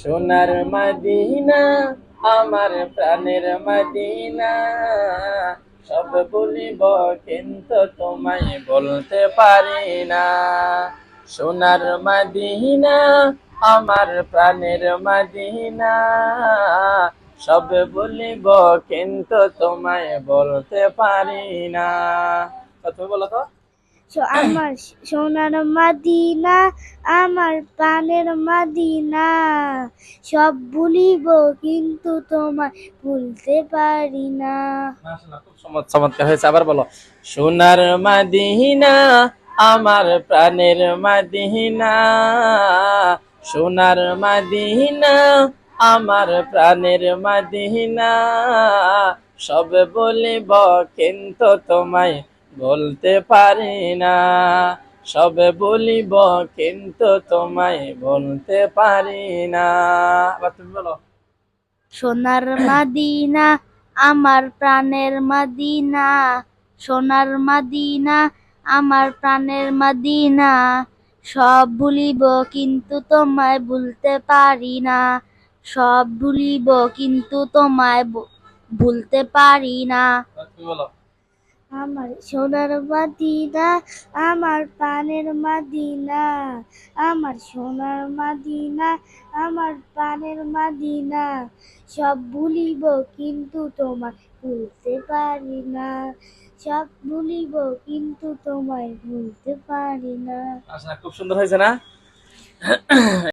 সোনার মদিনা আমার প্রাণের মদিনা, সব বলিব কিন্তু তোমায় বলতে পারি না। সোনার মদিনা আমার প্রাণের মদিনা, সব বলিব কিন্তু তোমায় বলতে পারি না। তুমি বলো তো। আমার সোনার মদিনা আমার প্রাণের মদিনা, সব ভুলিব কিন্তু তোমায় ভুলতে পারি না। মাশাআল্লাহ, খুব চমৎকার হয়েছে। আবার বলো। সোনার মদিনা আমার প্রাণের মদিনা, সোনার মদিনা আমার প্রাণের মদিনা, সব বলিব কিন্তু তোমায় বলতে পারি না। সব বলিব কিন্তু তোমায় বলতে পারি না। আবার তুমি বলো। সোনার মদিনা আমার প্রাণের মদিনা, সোনার মদিনা আমার প্রাণের মদিনা, সব ভুলিব কিন্তু তোমায় ভুলতে পারি না। সব ভুলিব কিন্তু তোমায় ভুলতে পারি না। তুমি বলো। আমার সোনার মদিনা আমার প্রাণের মদিনা, আমার সোনার মদিনা আমার প্রাণের মদিনা, সব ভুলিব কিন্তু তোমায় ভুলতে পারি না। সব ভুলিব কিন্তু তোমায় ভুলতে পারি না। আচ্ছা, খুব সুন্দর হয়েছে না?